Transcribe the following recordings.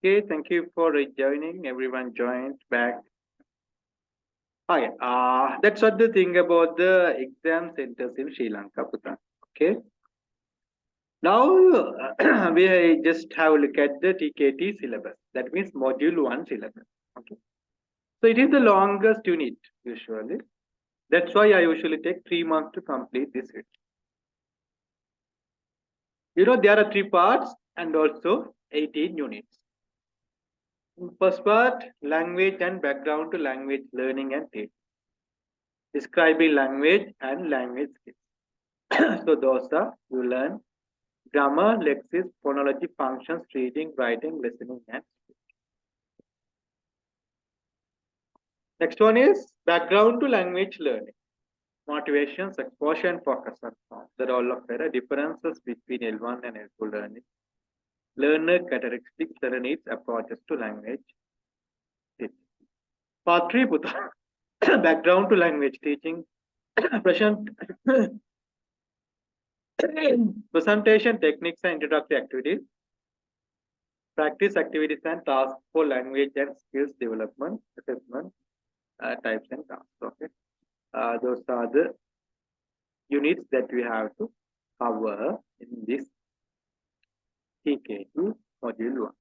Okay, thank you for rejoining. Everyone joined back. Hi, that's what the thing about the exam centers in Sri Lanka, Putan. Okay, now we just have a look at the TKT syllabus. That means Module 1 syllabus. Okay, so it is the longest unit usually. That's why I usually take 3 months to complete this unit. There are three parts and also 18 units. First part, language and background to language learning and teaching. Describing language and language skills. So those are you learn grammar, lexis, phonology, functions, reading, writing, listening, and speaking. Next one is background to language learning. Motivations, exposure, and focus on the role of error, differences between L1 and L2 learning, learner characteristics, their needs, approaches to language teaching. Part 3, background to language teaching, present presentation techniques and introductory activities, practice activities and tasks for language and skills development, assessment, types and tasks. Okay, those are the units that we have to cover in this TK2 module 1.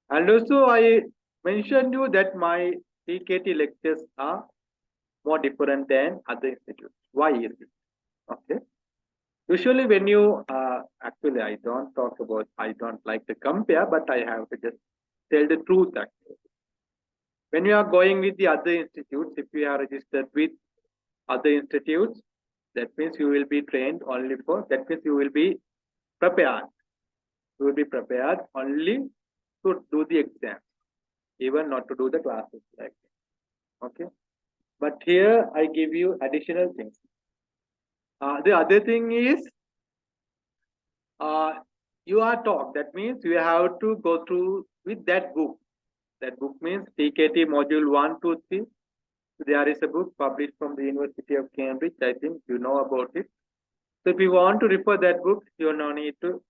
And also I mentioned you that my TKT lectures are more different than other institutes. Why is it? Okay. Usually when you, actually I don't talk about, I don't like to compare, but I have to just tell the truth actually. When you are going with the other institutes, if you are registered with other institutes, that means you will be trained only for, that means you will be prepared. You will be prepared only to do the exam, even not to do the classes. Like, okay. But here I give you additional things. The other thing is, you are taught. That means you have to go through with that book. That book means TKT module 1, 2, 3. There is a book published from the University of Cambridge. I think you know about it. So if you want to refer that book, you no need to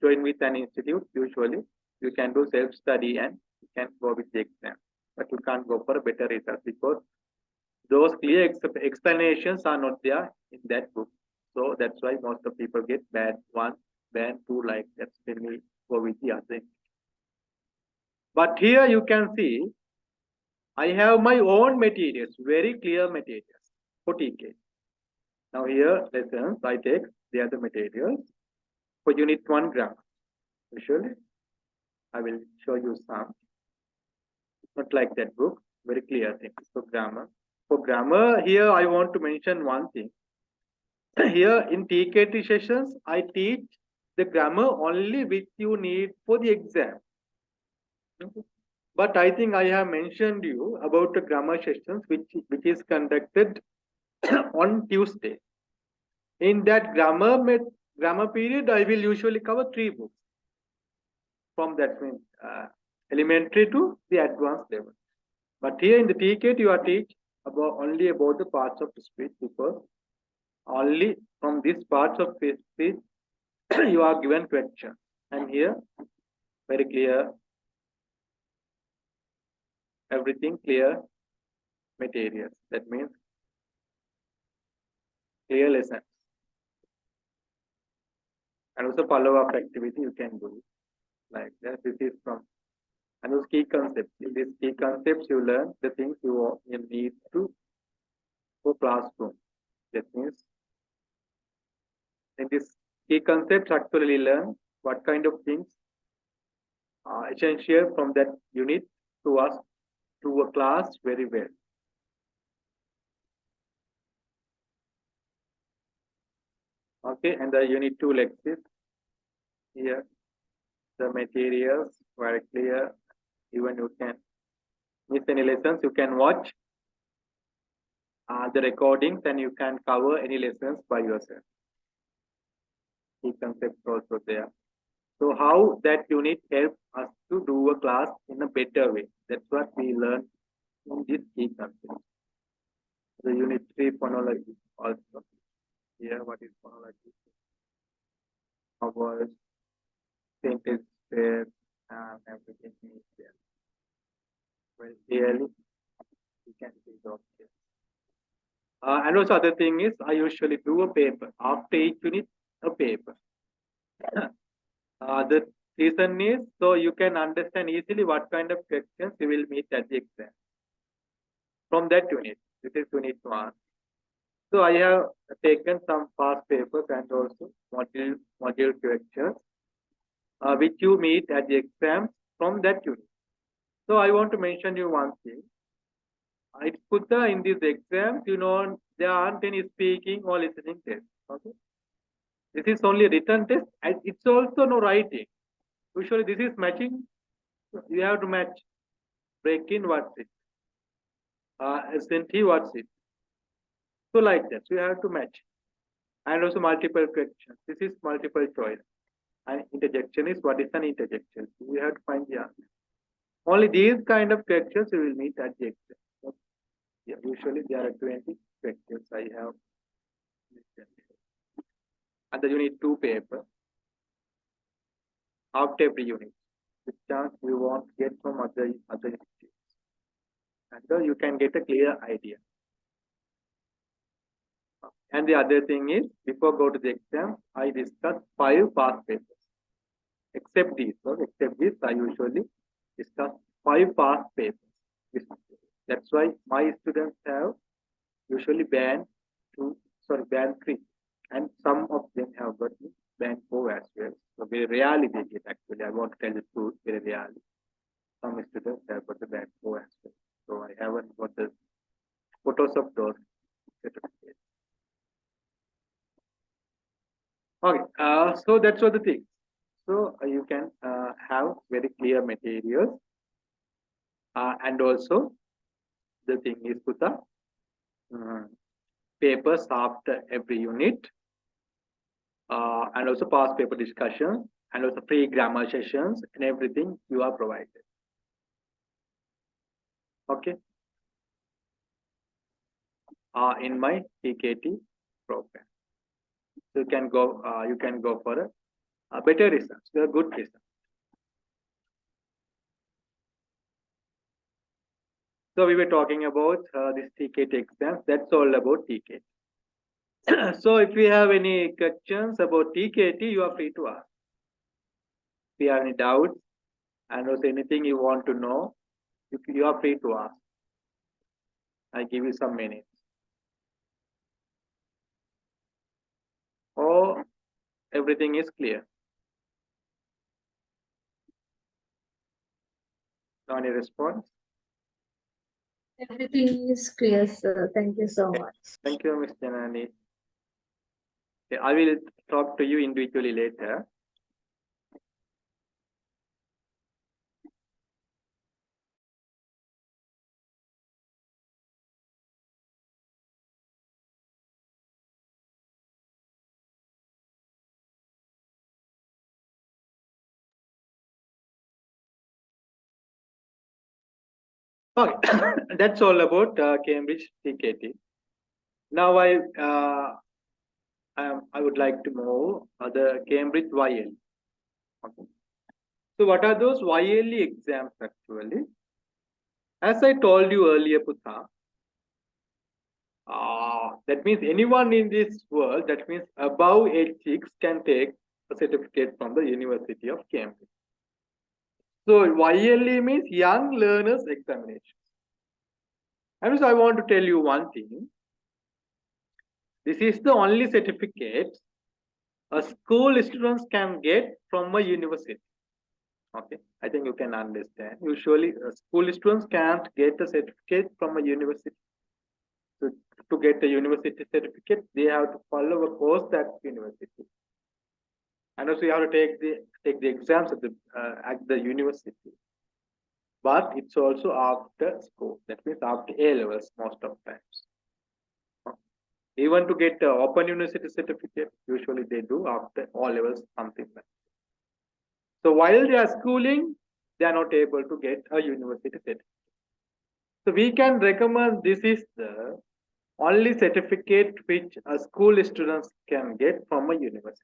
join with an institute. Usually, you can do self-study and you can go with the exam. But you can't go for a better result because those clear explanations are not there in that book. So that's why most of people get band 1, band 2 like that when we go with the other. But here you can see I have my own materials, very clear materials for TK. Now here lessons I take the other materials for unit 1 grammar. Usually I will show you some. Not like that book, very clear things. So grammar. For grammar, here I want to mention one thing. Here in TKT sessions, I teach the grammar only which you need for the exam. But I think I have mentioned you about the grammar sessions which is conducted on Tuesday. In that grammar period, I will usually cover 3 books. From that means elementary to the advanced level. But here in the TKT, you are teach only about the parts of the speech because only from these parts of speech you are given question. And here, very clear, everything clear materials. That means clear lessons. And also follow-up activity you can do like that. This is from and those key concepts. In these key concepts, you learn the things you need to go classroom. That means in this key concepts, actually learn what kind of things are essential from that unit to us to a class very well. Okay, and the unit 2 lectures here, the materials very clear. Even you can miss any lessons, you can watch the recordings and you can cover any lessons by yourself. Key concepts also there. So how that unit helps us to do a class in a better way. That's what we learn in this key concept. The unit 3 phonology also. Here, what is phonology? Vowels, sentence pairs, and everything is there. Well, clearly you can see the object. And also other thing is I usually do a paper after each unit, a paper. The reason is so you can understand easily what kind of questions you will meet at the exam from that unit. This is unit one. So I have taken some past papers and also module questions which you meet at the exams from that unit. So I want to mention you one thing. It's put in these exams, there aren't any speaking or listening tests. Okay, this is only written test, and it's also no writing. Usually, this is matching. You have to match. Break in what's it? SNT what's it? So like that, so you have to match, and also multiple questions. This is multiple choice, and interjection is what is an interjection. So we have to find the answer. Only these kind of questions you will meet at the exam. Yeah, usually there are 20 questions I have. And the unit 2 paper after every unit. The chance you won't get from other institutes. And so you can get a clear idea. And the other thing is, before go to the exam, I discuss 5 past papers. Except these, I usually discuss 5 past papers. That's why my students have usually band 3, and some of them have got band 4 as well. So very rarely they get actually. I want to tell the truth, very rarely. Some students have got the band 4 as well. So I haven't got the photos of those certificates. Okay, so that's what the thing. So you can have very clear materials, and also the thing is put the papers after every unit, and also past paper discussion, and also free grammar sessions, and everything you are provided. Okay. In my TKT program, so you can go for a better results, a good results. So we were talking about this TKT exams. That's all about TKT. So if you have any questions about TKT, you are free to ask. If you have any doubts and also anything you want to know, you are free to ask. I give you some minutes. Or everything is clear. Any response? Everything is clear, sir. Thank you so much. Thank you, Ms. Janani. Okay, I will talk to you individually later. Okay, that's all about Cambridge TKT. Now I would like to know the Cambridge YLE. Okay. So what are those YLE exams actually? As I told you earlier, Putha, that means anyone in this world, that means above age 6 can take a certificate from the University of Cambridge. So YLE means Young Learners Examination. And so I want to tell you one thing. This is the only certificate a school students can get from a university. Okay, I think you can understand. Usually, school students can't get a certificate from a university. So, to get a university certificate, they have to follow a course at university, and also you have to take the exams at the university. But it's also after school. That means after A levels most of times. Even to get open university certificate, usually they do after O levels, something like that. So while they are schooling, they are not able to get a university certificate. So we can recommend this is the only certificate which a school students can get from a university.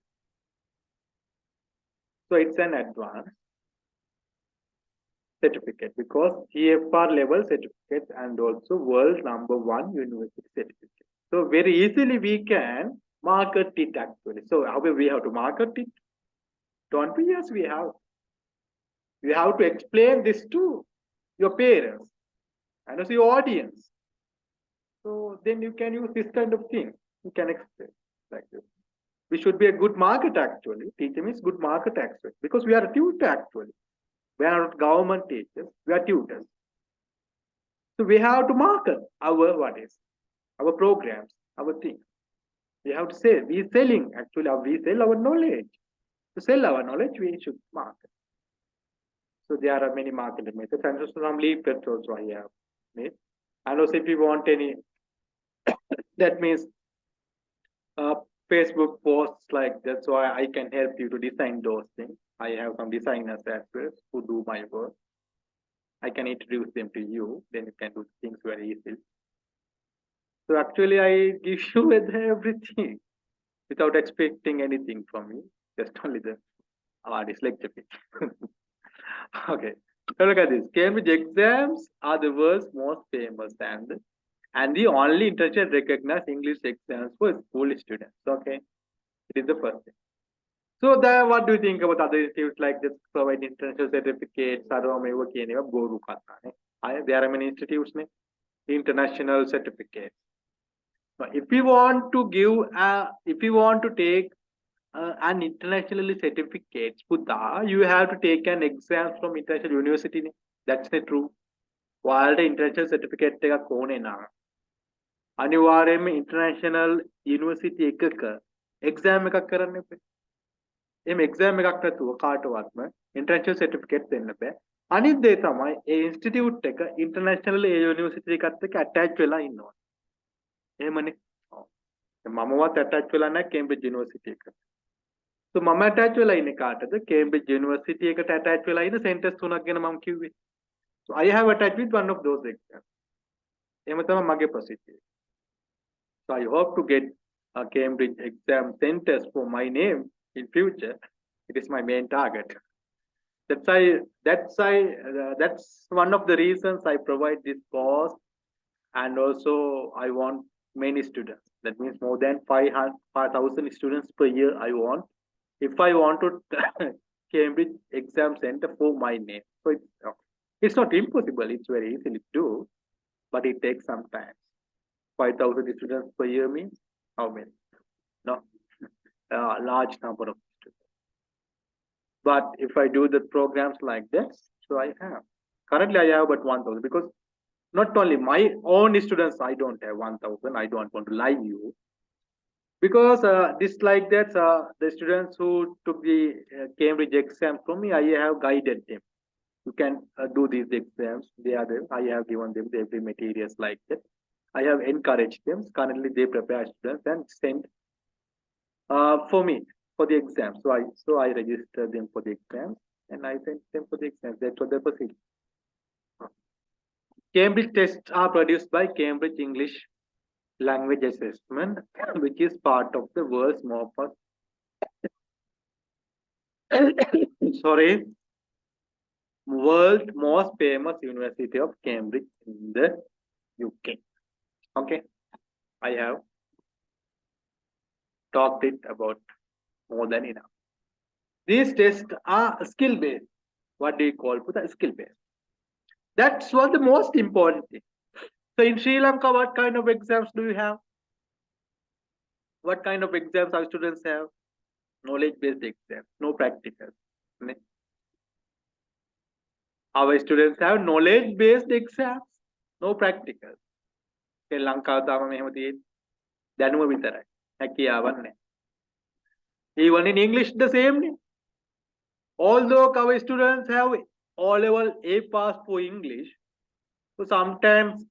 So it's an advance. certificate because TFR level certificate and also world #1 university certificate. So very easily we can market it actually. So how we have to market it? Don't we? Yes, we have. You have to explain this to your parents and also your audience. So then you can use this kind of thing. You can explain like this. We should be a good market actually. Teacher means good market actually because we are a tutor actually. We are not government teachers. We are tutors. So we have to market our what is our programs, our things. We have to say we selling actually. We sell our knowledge. To sell our knowledge, we should market. So there are many marketing methods and also some leaflets also I have made. And also if you want any, that means uh, Facebook posts like that, so I can help you to design those things. I have some designers as well who do my work. I can introduce them to you, then you can do things very easily. So actually, I give you everything without expecting anything from you, just only the lecture fee. Okay, so look at this. Cambridge exams are the world's most famous and the only international recognized English exams for school students. Okay, it is the first thing. So what do you think about other institutes like this provide international certificates? There are many institutes, international certificates. If you want to give, if you want to take an internationally certificate, you have to take an exam from international university. That's not true. While the international certificate take a cone na, අනිවාර්යයෙන්ම international university එකක exam එකක් කරන්න එපා. එහෙම exam එකක් නැතුව කාටවත්ම international certificate දෙන්න බෑ. අනිත් දේ තමයි ඒ institute එක international ඒ university එකත් එක්ක attach වෙලා ඉන්නවා. එහෙමනේ. මමවත් attach වෙලා නැහැ Cambridge University එකට. So මම attach වෙලා ඉන්නේ කාටද? Cambridge University එකට attach වෙලා ඉන්න centers තුනක් ගැන මම කිව්වේ. So I have attached with one of those exams. එහෙම තමයි මගේ procedure. So I hope to get a Cambridge exam centers for my name in future. It is my main target. That's one of the reasons I provide this course, and also I want many students. That means more than 5,000 students per year. I want, if I want to Cambridge exam center for my name. So it's not impossible. It's very easy to do, but it takes some time. 5,000 students per year means how many? No, a large number of students. But if I do the programs like this, so I have. Currently, I have but 1,000 because not only my own students, I don't have 1,000. I don't want to lie you. Because this like that, the students who took the Cambridge exam from me, I have guided them. You can do these exams. They are there. I have given them every materials like that. I have encouraged them. Currently, they prepare students and send for me for the exam. So I register them for the exams and I send them for the exams. That's what the procedure. Cambridge tests are produced by Cambridge English Language Assessment, which is part of the world's world most famous University of Cambridge in the UK. Okay, I have talked it about more than enough. These tests are skill-based. What do you call for the skill-based? That's what the most important thing. So in Sri Lanka, what kind of exams do you have? What kind of exams our students have? Knowledge-based exams, no practical. Our students have knowledge-based exams, no practical. Sri Lanka තාම මෙහෙම තියෙන්නේ. දැනුම විතරයි. හැකියාවක් නැහැ. Even in English the same. Although our students have O-level A pass for English, so sometimes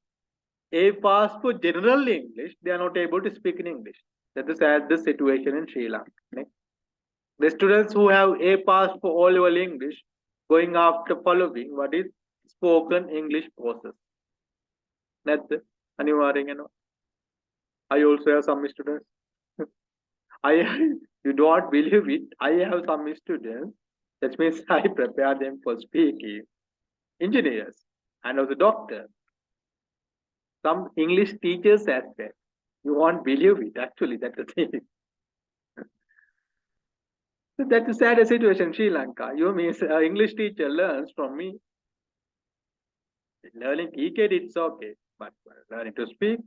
A pass for general English, they are not able to speak in English. That is the situation in Sri Lanka. The students who have A pass for O-level English, going after following what is spoken English courses. That's it. I also have some students. You don't believe it. I have some students. That means I prepare them for speaking. engineers, and also doctors. Some English teachers as well. You won't believe it. Actually, that's the thing. So that's a sad situation in Sri Lanka. You means English teacher learns from me. Learning TKT, it's okay, but learning to speak,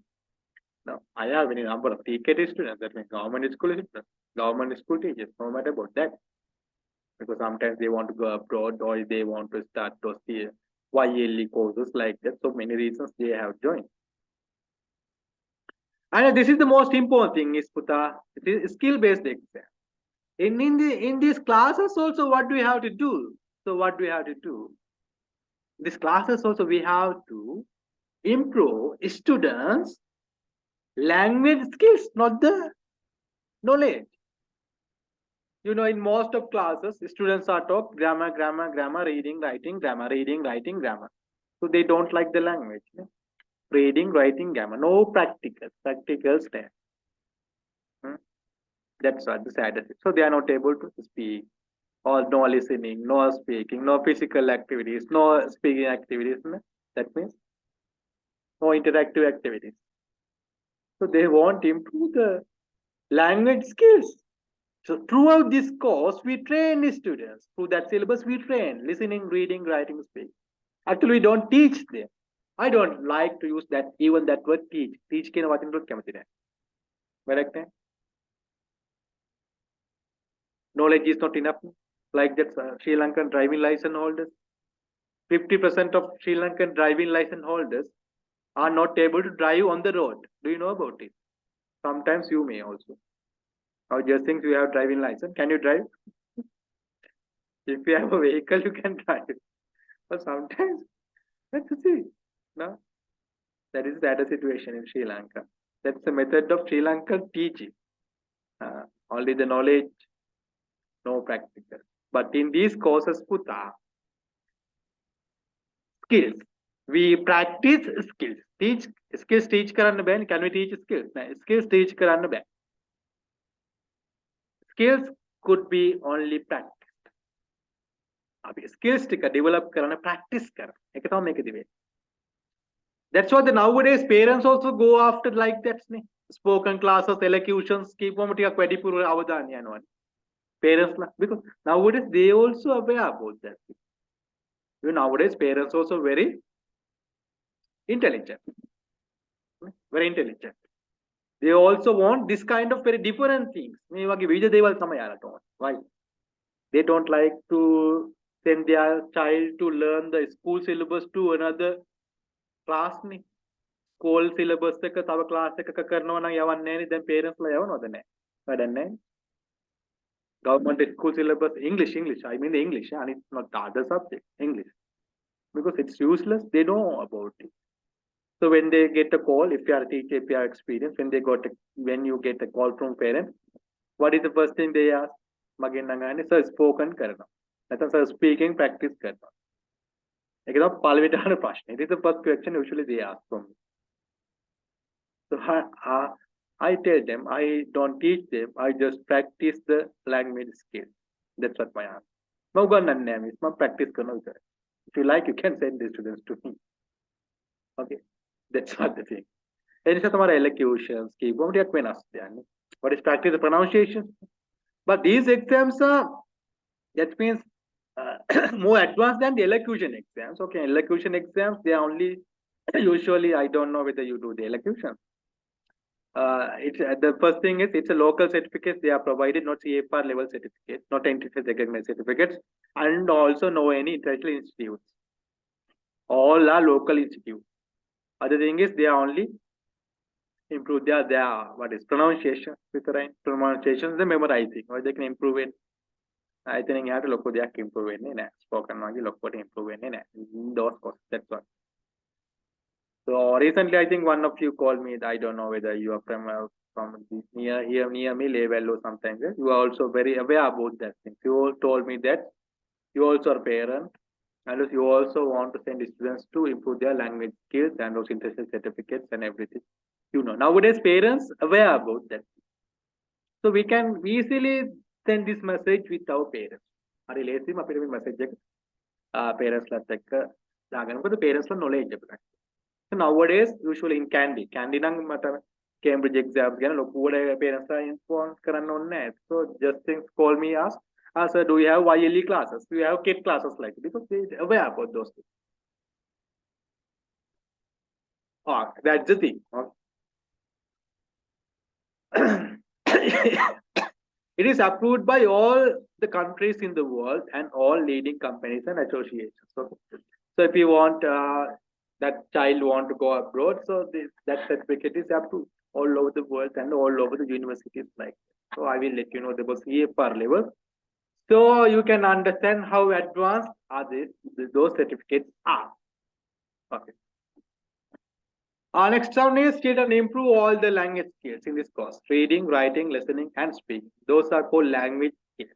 no. I have any number of TKT students. That means government school students, government school teachers. No matter about that, because sometimes they want to go abroad or they want to start those YLE courses like that. So many reasons they have joined. And this is the most important thing is Puta, it is skill-based exam. In these classes also, what do we have to do? So what do we have to do? These classes also we have to improve students' language skills, not the knowledge. You know, in most of classes, students are taught grammar, grammar, grammar, reading, writing, grammar, reading, writing, grammar. So they don't like the language. Reading, writing, grammar. No practicals. Practicals there. That's what the saddest. So they are not able to speak, or no listening, no speaking, no physical activities, no speaking activities. That means no interactive activities. So they want to improve the language skills. So throughout this course, we train the students. Through that syllabus, we train listening, reading, writing, speaking. Actually, we don't teach them. I don't like to use that, even that word teach. Teach can what in correct? Knowledge is not enough. Like that Sri Lankan driving license holders. 50% of Sri Lankan driving license holders are not able to drive on the road. Do you know about it? Sometimes you may also. Or just think you have driving license. Can you drive? If you have a vehicle, you can drive. But sometimes, let's see. No? That is the other situation in Sri Lanka. That's the method of Sri Lankan teaching. Only the knowledge, no practical. But in these courses, Puta, skills. We practice skills. Teach skills teach karanna bෑ. Can we teach skills? Skills teach karanna bෑ. Skills could be only practiced. Skills ටික develop කරන practice කරන. ඒක තමයි මේකදී වෙන්නේ. That's why the nowadays parents also go after like that නේ. Spoken classes, elocutions, කීපවම ටිකක් වැඩිපුර අවධානය යනවා. Parents because nowadays they also aware about that. Nowadays parents also very intelligent. Very intelligent. They also want this kind of very different things. Why? They don't like to send their child to learn the school syllabus to another class. School syllabus එක තව class එකක කරනවා නම් යවන්නේ නැහැ. Then parents ලා යවනවද නැහැ? වැඩක් නැහැ. Government school syllabus English. I mean the English, and it's not the other subject. English, because it's useless. They know about it. So when they get a call, if you are a teacher, if you are experienced, when you get a call from parents, what is the first thing they ask? Magain nangane sir spoken karna. That's sir speaking practice karna. Ekadam palvetana prashna. It is the first question usually they ask from me. So I tell them I don't teach them. I just practice the language skill. That's what my answer. Maugan name is practice karna. If you like, you can send the students to me. Okay. That's not the thing. එනිසා තමයි elocutions කීපොම ටිකක් වෙනස් යන්නේ. What is practice the pronunciation? But these exams are, that means more advanced than the elocution exams. Okay, elocution exams, they are only usually, I don't know whether you do the elocution. It's the first thing is it's a local certificate. They are provided, not CFR level certificate, not international recognized certificates, and also no any international institutes. All are local institutes. Other thing is they are only improve their what is pronunciation with the right pronunciation, the memorizing, or they can improve it. I think you have to look for the improve it in spoken language, look for the improve it in those courses. That's what. So recently, I think one of you called me. I don't know whether you are from near me level or something. You are also very aware about that thing. You all told me that you also are a parent, and you also want to send students to improve their language skills and those international certificates and everything. Nowadays parents aware about that, so we can easily send this message with our parents. Are lazy? Message parents the parents are knowledgeable. So nowadays, usually in Candy නම් මට Cambridge exams ගැන ලොකුවට parents are inform කරන්න ඕනේ නැහැ. So just things call me ask do you have YLE classes? Do you have KIT classes like it? Because they aware about those things. Oh, that's the thing. It is approved by all the countries in the world and all leading companies and associations. So if you want that child want to go abroad, so that certificate is approved all over the world and all over the universities like that. So I will let you know about CFR level. So you can understand how advanced are those certificates are. Okay. Our next one is student improve all the language skills in this course: reading, writing, listening, and speaking. Those are called language skills.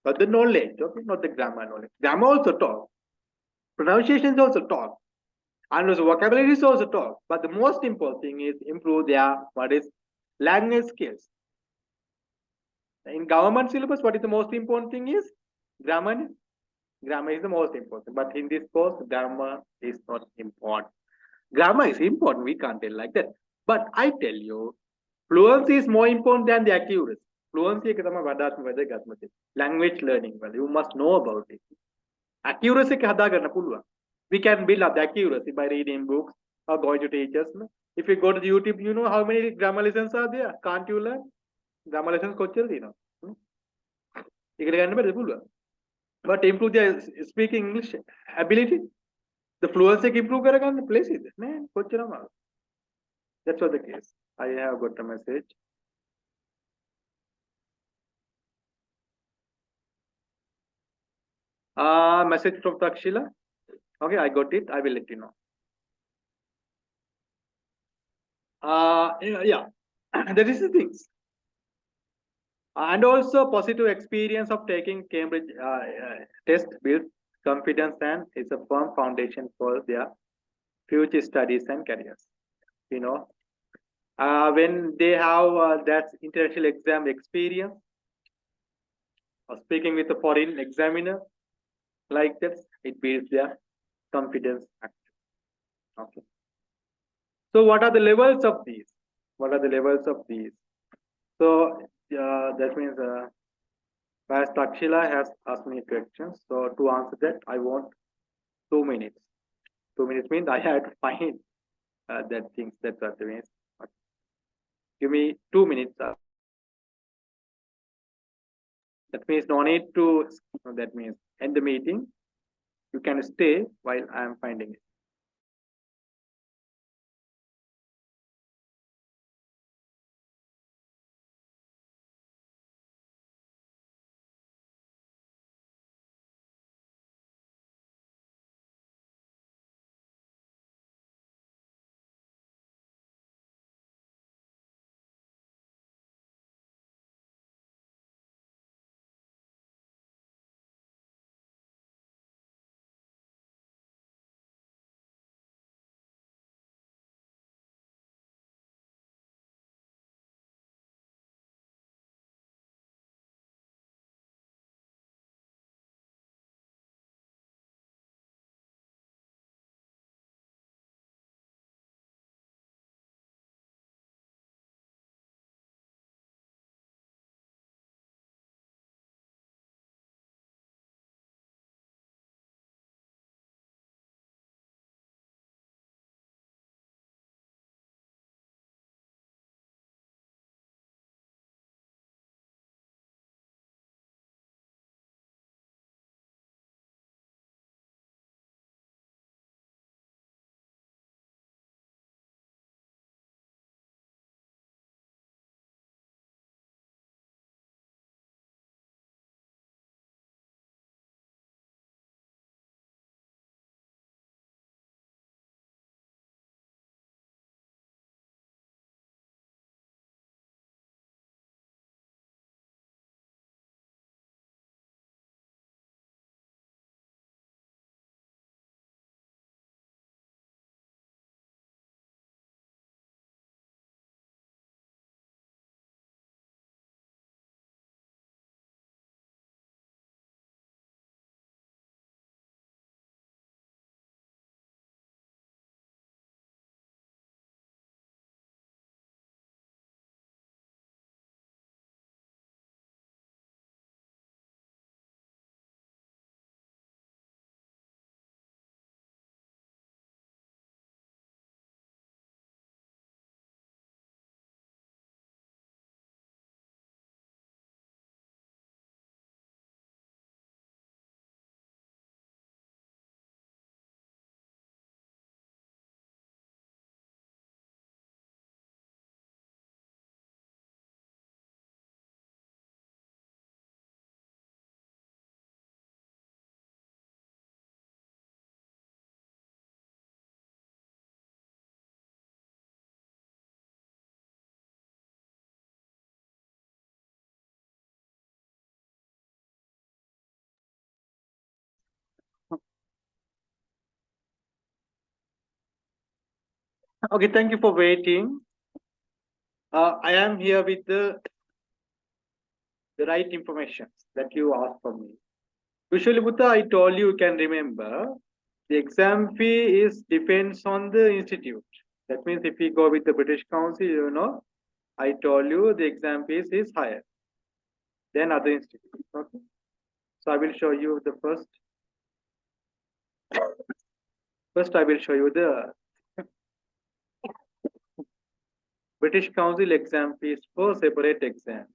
But the knowledge, okay, not the grammar knowledge. Grammar also talk. Pronunciation is also talk. And also vocabulary is also talk. But the most important thing is improve their language skills. In government syllabus, what is the most important thing is grammar. Grammar is the most important. But in this course, grammar is not important. Grammar is important, we can't tell like that. But I tell you, fluency is more important than the accuracy. Fluency is language learning. Well, you must know about it. Accuracy we can build up the accuracy by reading books or going to teachers. If you go to YouTube, you know how many grammar lessons are there. Can't you learn? Grammar lessons but improve their speaking English ability. The fluency improve the place is man. That's what the case. I have got a message. Message from Takshila. Okay, I got it. I will let you know. Yeah, that is the things. And also positive experience of taking Cambridge test builds confidence and is a firm foundation for their future studies and careers. You know, when they have that international exam experience or speaking with a foreign examiner like that, it builds their confidence. Okay. So what are the levels of these? What are the levels of these? So that means as Takshila has asked me questions. So to answer that, I want 2 minutes. 2 minutes means I had to find that things. That's what it means. Give me 2 minutes. That means no need to. That means end the meeting. You can stay while I am finding it. Okay, thank you for waiting. I am here with the right information that you asked from me. Usually, Buddha, I told you can remember the exam fee is depends on the institute. That means if you go with the British Council, I told you the exam fees is higher than other institutes. Okay, so I will show you the first. First, I will show you the British Council exam fees for separate exams.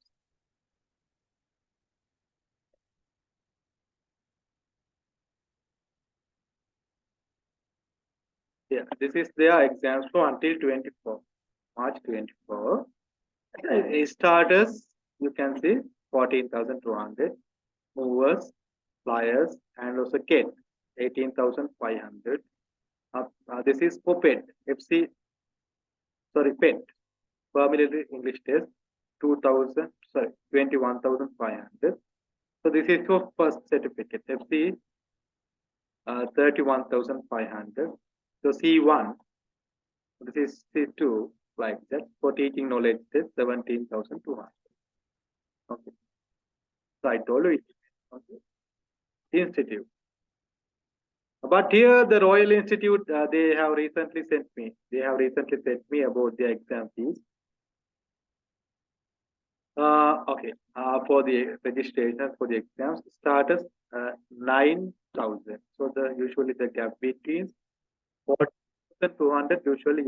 Yeah, this is their exams for until 24 March 24. Starters, you can see 14,200. Movers, flyers, and also kit 18,500. This is for PET, FC, sorry, PET, Permanent English Test 2,000, sorry, 21,500. So this is for first certificate, FC 31,500. So C1, this is C2, like that, for teaching knowledge test 17,200. Okay, so I told you it. Okay. Institute. But here, the Royal Institute, they have recently sent me. They have recently sent me about their exam fees. Okay, for the registration for the exams, starters 9,000. So the usually the gap between 4,200. Usually,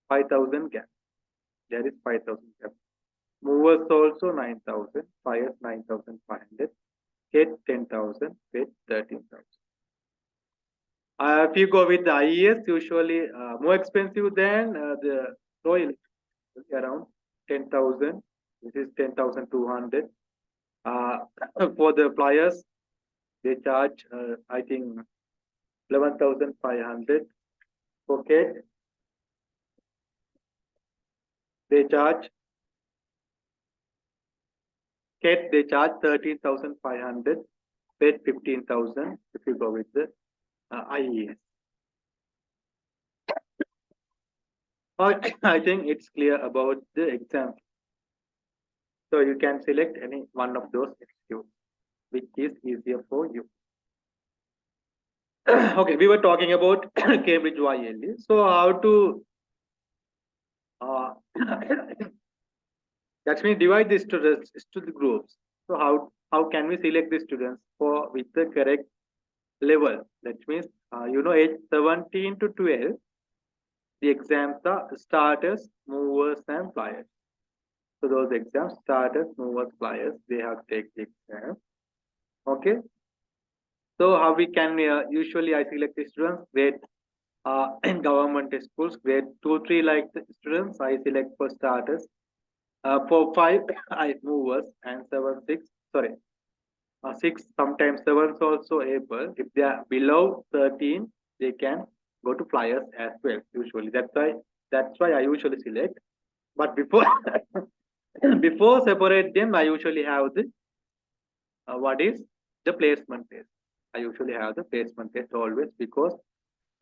5,000 gap. There is 5,000 gap. Movers also 9,000. Fires 9,500. Get 10,000. Pet 13,000. If you go with the IES, usually more expensive than the Royal, around 10,000. This is 10,200. Uh, for the flyers, they charge, I think, 11,500. For Kate, they charge, Kate, they charge 13,500. Pet 15,000 if you go with the IES. I think it's clear about the exam. So you can select any one of those institutes, which is easier for you. Okay, we were talking about Cambridge YLE. So how to uh, that means divide the students to the groups. So how can we select the students for with the correct level? That means age 17 to 12, the exams are starters, movers, and flyers. So those exams, starters, movers, flyers, they have to take the exam. Okay. So how we can usually I select the students grade in government schools grade 2 3 like the students I select for starters. For 5 I movers and 7 6 sorry 6 sometimes 7 is also able. If they are below 13, they can go to flyers as well. Usually that's why I usually select. But before before separate them, I usually have the what is the placement test. I usually have the placement test always because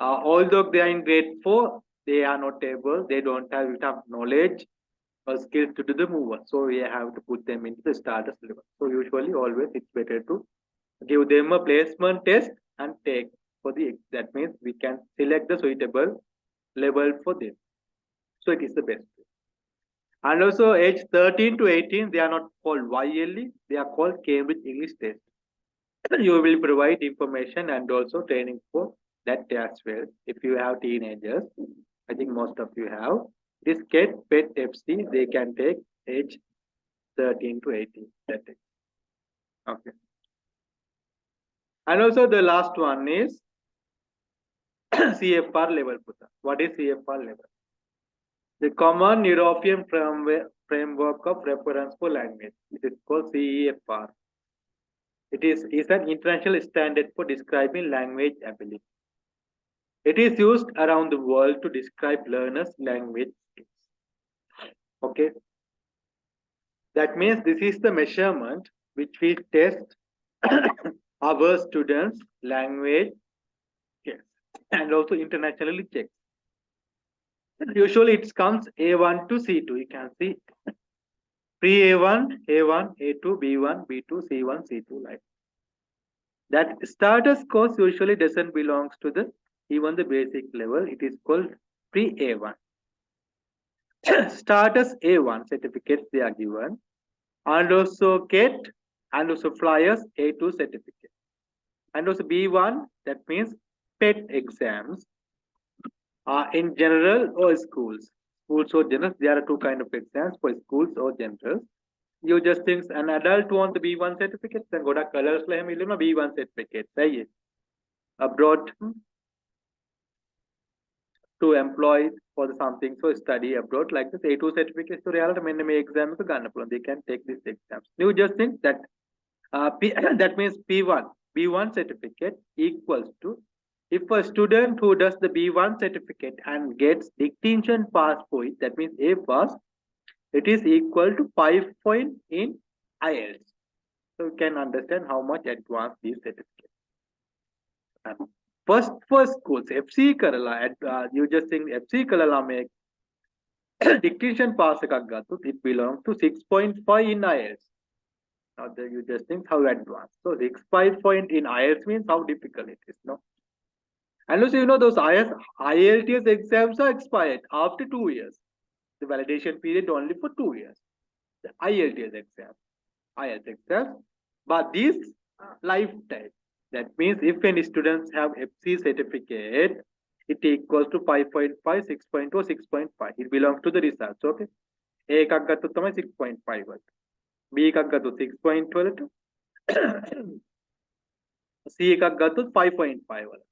although they are in grade 4, they are not able, they don't have enough knowledge or skills to do the mover. So we have to put them into the starters level. So usually always it's better to give them a placement test and take for the, that means we can select the suitable level for them. So it is the best. And also age 13 to 18, they are not called YLE, they are called Cambridge English Test. You will provide information and also training for that as well. If you have teenagers, I think most of you have. This KET, PET, FC, they can take age 13 to 18. That is. Okay. And also the last one is CFR level. What is CFR level? The Common European Framework of Reference for Language. It is called CEFR. It is an international standard for describing language ability. It is used around the world to describe learners' language skills. Okay. That means this is the measurement which we test our students' language skills and also internationally checked. Usually it comes A1 to C2. You can see pre-A1, A1, A2, B1, B2, C1, C2, like that. Starters course usually doesn't belongs to the even the basic level. It is called pre-A1. Starters A1 certificates they are given, and also get and also flyers A2 certificate, and also B1, that means PET exams in general or schools. Schools or general, there are two kind of exams for schools or general. You just think an adult want the B1 certificate, then go to colors like B1 certificate. Say abroad to employ for the something, so study abroad like this A2 certificate. So reality many exam they can take these exams. You just think that that means P1 B1 certificate equals to, if a student who does the B1 certificate and gets distinction pass point, that means A pass, it is equal to 5 point in IELTS. So you can understand how much advanced these certificates. First schools FC Kerala, you just think FC Kerala make distinction pass it belongs to 6.5 in IELTS. Now you just think how advanced. So 6.5 point in IELTS means how difficult it is, no? And also, those IELTS exams are expired after 2 years. The validation period only for 2 years. The IELTS exam, IELTS exam, but this lifetime. That means if any students have FC certificate, it equals to 5.5, 6.2, 6.5. It belongs to the research. Okay. A එකක් ගත්තොත් තමයි 6.5 වලට. B එකක් ගත්තොත් 6.2 වලට. C එකක් ගත්තොත් 5.5 වලට.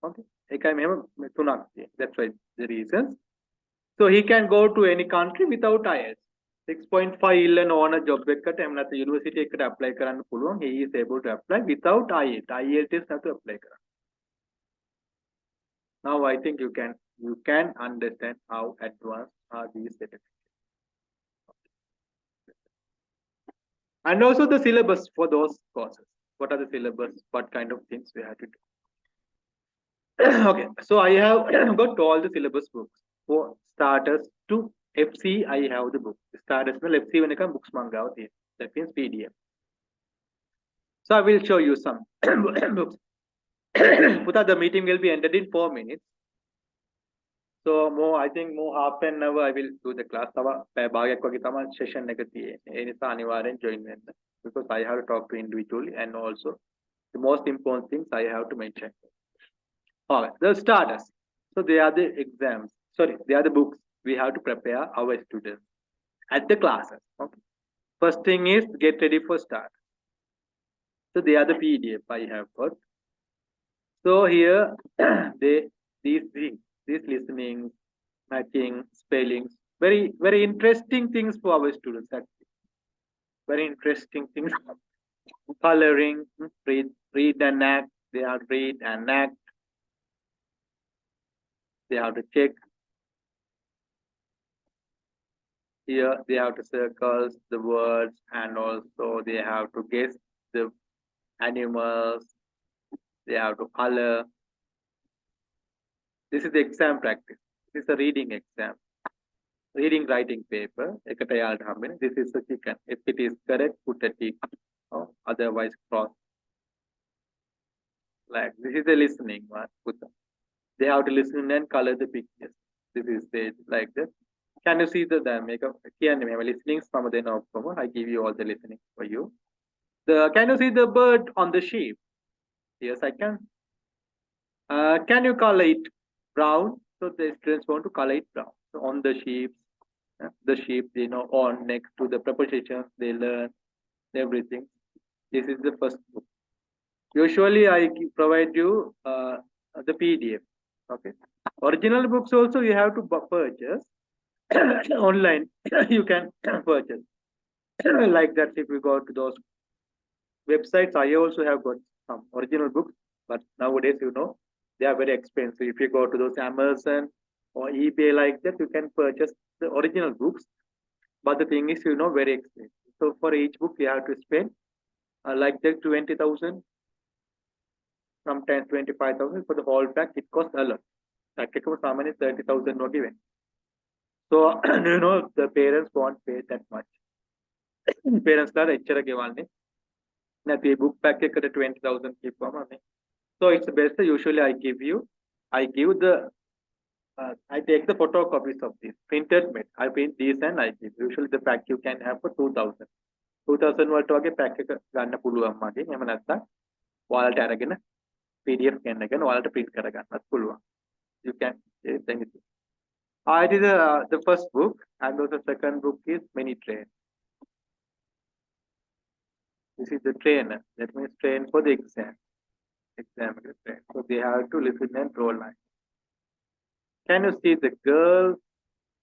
Okay. ඒකයි මෙහෙම තුනක් තියෙන්නේ. That's why the reasons. So he can go to any country without IELTS. 6.5 ඉල්ලන ඕන job එකකට එහෙම නැත්නම් university එකකට apply කරන්න පුළුවන්. He is able to apply without IELTS. IELTS නැතුව apply කරන්න. Now I think you can understand how advanced are these certificates. And also the syllabus for those courses. What are the syllabus? What kind of things we have to do? Okay, so I have got all the syllabus books for starters to FC. I have the book. Starters to FC when I come books manga. That means PDF. So I will show you some books. The meeting will be ended in 4 minutes. So I think more half an hour I will do the class. Session join because I have to talk to individually, and also the most important things I have to mention. All right, the starters. So they are the exams. Sorry, they are the books we have to prepare our students at the classes. Okay. First thing is get ready for start. So they are the PDF I have got. So here these listening, matching, spellings, very interesting things for our students. Actually. Very interesting things. Coloring, read and act. They have to read and act. They have to check. Here they have to circle the words, and also they have to guess the animals. They have to color. This is the exam practice. This is a reading exam. Reading writing paper. This is the chicken. If it is correct, put a tick. Otherwise, cross. Like this is the listening one. They have to listen and color the pictures. This is like this. Can you see the makeup? Listening, some of them I give you all the listening for you. Can you see the bird on the sheep? Yes, I can. Can you color it brown? So the students want to color it brown. So on the sheep, on next to the prepositions, they learn everything. This is the first book. Usually, I provide you the PDF. Okay. Original books also you have to purchase online. You can purchase like that. If you go to those websites, I also have got some original books, but nowadays they are very expensive. If you go to those Amazon or eBay like that, you can purchase the original books, but the thing is very expensive. So for each book you have to spend like that 20,000, sometimes 25,000 for the whole pack. It costs a lot. Practicum how many 30,000 were given. So the parents won't pay that much. Parents are එච්චර ගෙවන්නේ නැති book pack එකට 20,000 කියපුවම නේ. So it's best usually I give the I take the photocopies of these printed made. I print these and I give. Usually the pack you can have for 2,000. 2,000 වලට වගේ pack එක ගන්න පුළුවන් මගේ. එහෙම නැත්නම් ඔයාලට අරගෙන PDF ගන්නගෙන ඔයාලට print කරගන්නත් පුළුවන්. You can use anything. It is the first book, and also the second book is mini train. This is the trainer. That means train for the exam. Examiner train. So they have to listen and draw line. Can you see the girl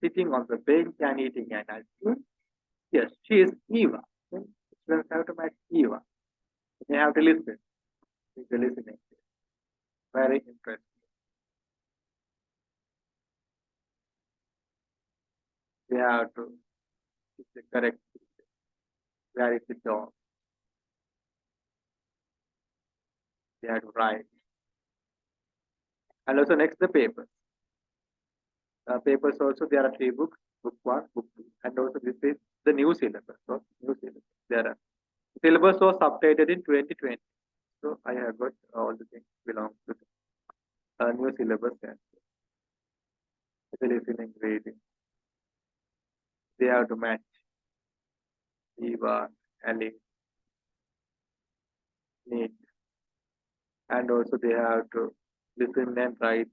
sitting on the bench and eating an ice cream? Yes, she is Eva. Students have to match Eva. They have to listen. The listening. Very interesting. They have to it's the correct. Where is the dog? They have to write. And also next the papers. Papers also there are 3 books, book 1, book 2, and also this is the new syllabus. So new syllabus. There are syllabus was updated in 2020. So I have got all the things belong to the new syllabus and the listening, reading. They have to match Eva, Ali, need, and also they have to listen and write